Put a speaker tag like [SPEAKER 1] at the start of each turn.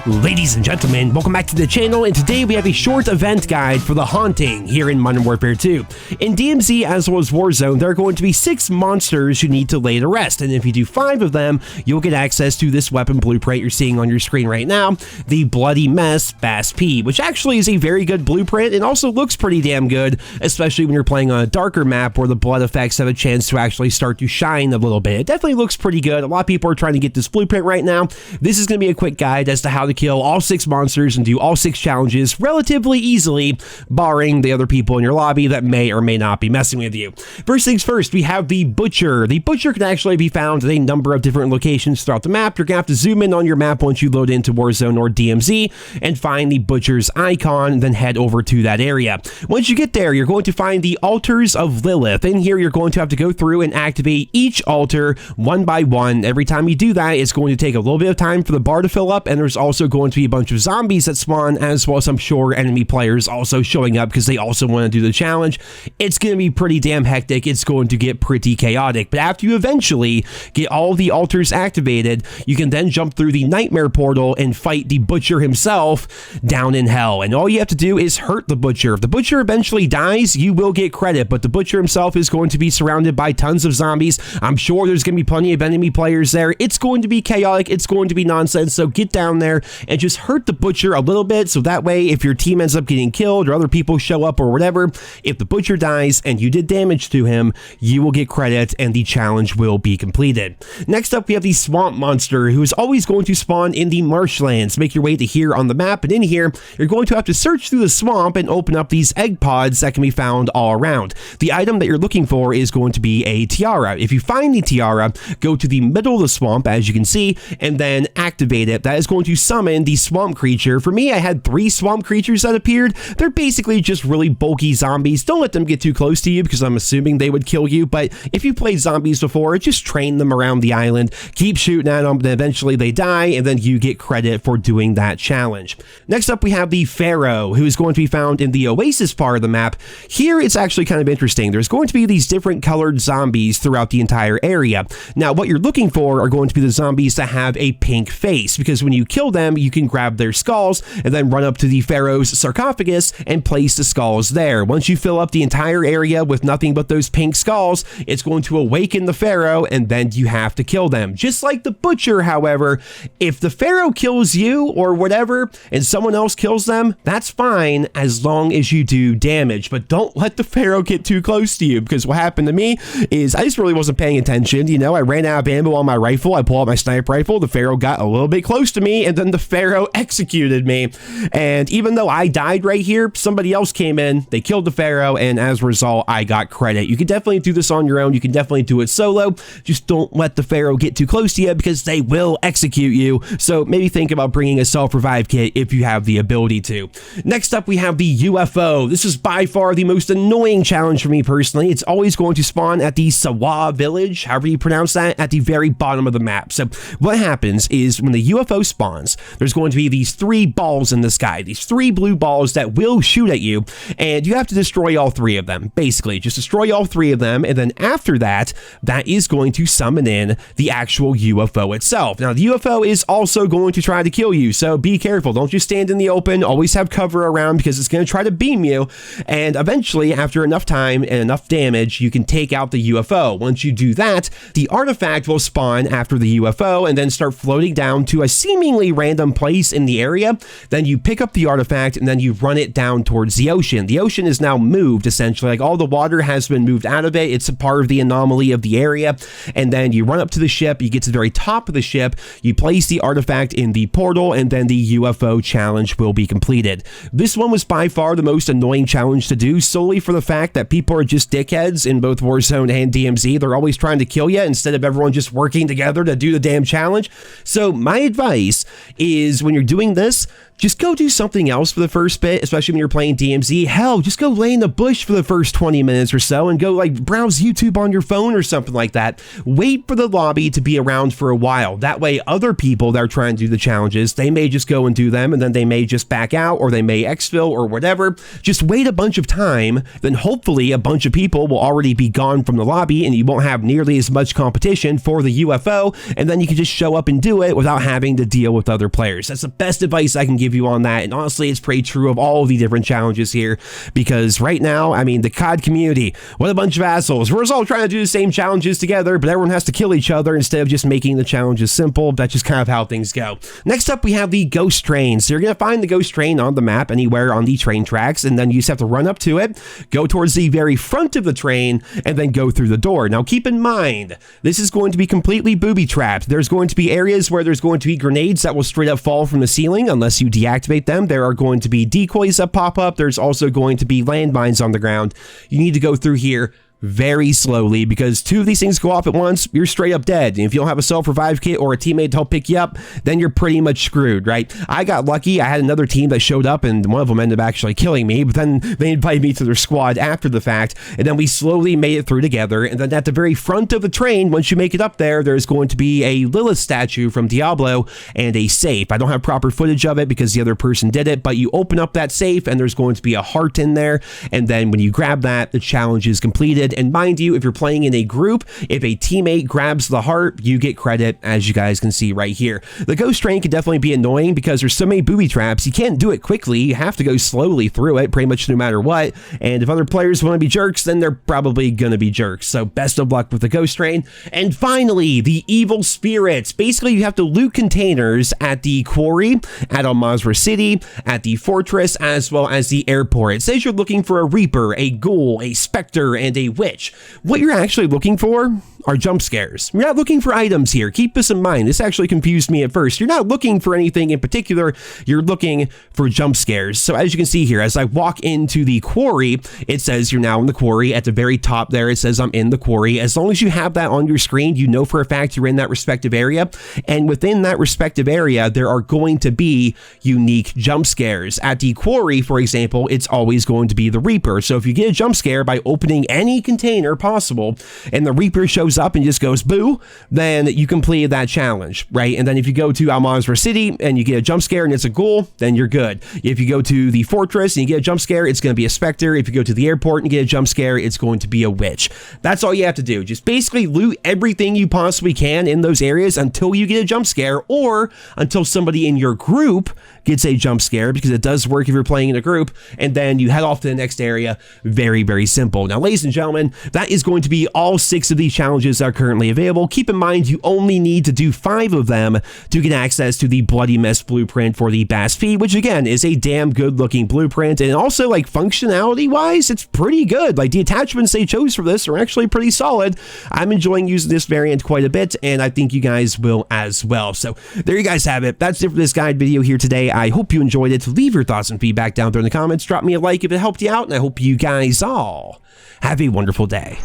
[SPEAKER 1] Ladies and gentlemen, welcome back to the channel, and today we have a short event guide for The Haunting here in Modern Warfare 2. In DMZ as well as Warzone, there are going to be 6 monsters you need to lay to rest, and if you do 5 of them, you'll get access to this weapon blueprint you're seeing on your screen right now, the Bloody Mess Fast P, which actually is a very good blueprint and also looks pretty damn good, especially when you're playing on a darker map where the blood effects have a chance to actually start to shine a little bit. It definitely looks pretty good. A lot of people are trying to get this blueprint right now. This is going to be a quick guide as to how to kill all 6 monsters and do all 6 challenges relatively easily, barring the other people in your lobby that may or may not be messing with you. First things first, we have the Butcher. The Butcher can actually be found at a number of different locations throughout the map. You're going to have to zoom in on your map once you load into Warzone or DMZ and find the Butcher's icon, then head over to that area. Once you get there, you're going to find the Altars of Lilith. In here, you're going to have to go through and activate each altar one by one. Every time you do that, it's going to take a little bit of time for the bar to fill up, and there's also going to be a bunch of zombies that spawn, as well as I'm sure enemy players also showing up because they also want to do the challenge. It's going to be pretty damn hectic. It's going to get pretty chaotic, but after you eventually get all the altars activated, you can then jump through the nightmare portal and fight the Butcher himself down in hell. And all you have to do is hurt the Butcher. If the Butcher eventually dies, you will get credit, but the Butcher himself is going to be surrounded by tons of zombies. I'm sure there's going to be plenty of enemy players there. It's going to be chaotic. It's going to be nonsense. So get down there and just hurt the Butcher a little bit, so that way if your team ends up getting killed or other people show up or whatever, if the Butcher dies and you did damage to him, you will get credit and the challenge will be completed. Next up, we have the Swamp Monster, who is always going to spawn in the marshlands. Make your way to here on the map, and in here you're going to have to search through the swamp and open up these egg pods that can be found all around. The item that you're looking for is going to be a tiara. If you find the tiara, go to the middle of the swamp, as you can see, and then activate it. That is going to summon the swamp creature. For me, I had 3 swamp creatures that appeared. They're basically just really bulky zombies. Don't let them get too close to you because I'm assuming they would kill you, but if you played zombies before, just train them around the island, keep shooting at them, then eventually they die, and then you get credit for doing that challenge. Next up, we have the Pharaoh, who is going to be found in the Oasis part of the map. Here, it's actually kind of interesting. There's going to be these different colored zombies throughout the entire area. Now, what you're looking for are going to be the zombies that have a pink face, because when you kill them, you can grab their skulls and then run up to the Pharaoh's sarcophagus and place the skulls there. Once you fill up the entire area with nothing but those pink skulls, it's going to awaken the Pharaoh, and then you have to kill them. Just like the Butcher, however, if the Pharaoh kills you or whatever and someone else kills them, that's fine as long as you do damage, but don't let the Pharaoh get too close to you, because what happened to me is I just really wasn't paying attention. You know, I ran out of ammo on my rifle, I pulled out my sniper rifle, the Pharaoh got a little bit close to me, and then the Pharaoh executed me. And even though I died right here, somebody else came in, they killed the Pharaoh, and as a result, I got credit. You can definitely do this on your own. You can definitely do it solo. Just don't let the Pharaoh get too close to you because they will execute you. So maybe think about bringing a self-revive kit if you have the ability to. Next up, we have the UFO. This is by far the most annoying challenge for me personally. It's always going to spawn at the Sawa village, however you pronounce that, at the very bottom of the map. So what happens is when the UFO spawns, there's going to be these 3 balls in the sky, these 3 blue balls that will shoot at you, and you have to destroy all 3 of them. Basically, just destroy all 3 of them, and then after that, that is going to summon in the actual UFO itself. Now, the UFO is also going to try to kill you, so be careful. Don't just stand in the open. Always have cover around because it's going to try to beam you, and eventually, after enough time and enough damage, you can take out the UFO. Once you do that, the artifact will spawn after the UFO and then start floating down to a seemingly random place in the area. Then you pick up the artifact and then you run it down towards the ocean. The ocean is now moved, essentially. Like, all the water has been moved out of it. It's a part of the anomaly of the area. And then you run up to the ship, you get to the very top of the ship, you place the artifact in the portal, and then the UFO challenge will be completed. This one was by far the most annoying challenge to do, solely for the fact that people are just dickheads in both Warzone and DMZ. They're always trying to kill you instead of everyone just working together to do the damn challenge. So my advice is, when you're doing this, just go do something else for the first bit, especially when you're playing DMZ. Hell, just go lay in the bush for the first 20 minutes or so and go like browse YouTube on your phone or something like that. Wait for the lobby to be around for a while. That way other people that are trying to do the challenges, they may just go and do them, and then they may just back out, or they may exfil or whatever. Just wait a bunch of time, then hopefully a bunch of people will already be gone from the lobby and you won't have nearly as much competition for the UFO, and then you can just show up and do it without having to deal with other players. That's the best advice I can give you on that, and honestly it's pretty true of all of the different challenges here, because right now, I mean, the COD community, what a bunch of assholes. We're all trying to do the same challenges together, but everyone has to kill each other instead of just making the challenges simple. That's just kind of how things go. Next up, we have the ghost train. So you're going to find the ghost train on the map anywhere on the train tracks, and then you just have to run up to it, go towards the very front of the train, and then go through the door. Now keep in mind, this is going to be completely booby trapped. There's going to be areas where there's going to be grenades that will straight up fall from the ceiling unless you deactivate them. There are going to be decoys that pop up. There's also going to be landmines on the ground. You need to go through here very slowly, because two of these things go off at once, you're straight up dead. And if you don't have a self-revive kit or a teammate to help pick you up, then you're pretty much screwed, right? I got lucky. I had another team that showed up, and one of them ended up actually killing me, but then they invited me to their squad after the fact, and then we slowly made it through together. And then at the very front of the train, once you make it up there, there's going to be a Lilith statue from Diablo and a safe. I don't have proper footage of it because the other person did it, but you open up that safe and there's going to be a heart in there, and then when you grab that, the challenge is completed. And mind you, if you're playing in a group, if a teammate grabs the heart, you get credit, as you guys can see right here. The ghost train can definitely be annoying because there's so many booby traps. You can't do it quickly. You have to go slowly through it pretty much no matter what. And if other players want to be jerks, then they're probably going to be jerks. So best of luck with the ghost train. And finally, the evil spirits. Basically, you have to loot containers at the quarry, at Al Mazrah City, at the fortress, as well as the airport. It says you're looking for a reaper, a ghoul, a specter, and a witch. What you're actually looking for are jump scares. You're not looking for items here. Keep this in mind. This actually confused me at first. You're not looking for anything in particular. You're looking for jump scares. So as you can see here, as I walk into the quarry, it says you're now in the quarry. At the very top there, it says I'm in the quarry. As long as you have that on your screen, you know for a fact you're in that respective area. And within that respective area, there are going to be unique jump scares. At the quarry, for example, it's always going to be the Reaper. So if you get a jump scare by opening any container possible and the Reaper shows up and just goes boo, then you completed that challenge, right? And then if you go to Al Mazrah City and you get a jump scare and it's a ghoul, then you're good. If you go to the fortress and you get a jump scare, it's going to be a specter. If you go to the airport and get a jump scare, it's going to be a witch. That's all you have to do. Just basically loot everything you possibly can in those areas until you get a jump scare, or until somebody in your group gets a jump scare, because it does work if you're playing in a group, and then you head off to the next area. Very, very simple. Now, ladies and gentlemen, that is going to be all 6 of these challenges that are currently available. Keep in mind, you only need to do 5 of them to get access to the Bloody Mess blueprint for the BASP, which again is a damn good looking blueprint, and also like functionality wise, it's pretty good. Like the attachments they chose for this are actually pretty solid. I'm enjoying using this variant quite a bit, and I think you guys will as well. So there you guys have it. That's it for this guide video here today. I hope you enjoyed it. Leave your thoughts and feedback down there in the comments. Drop me a like if it helped you out, and I hope you guys all have a wonderful day.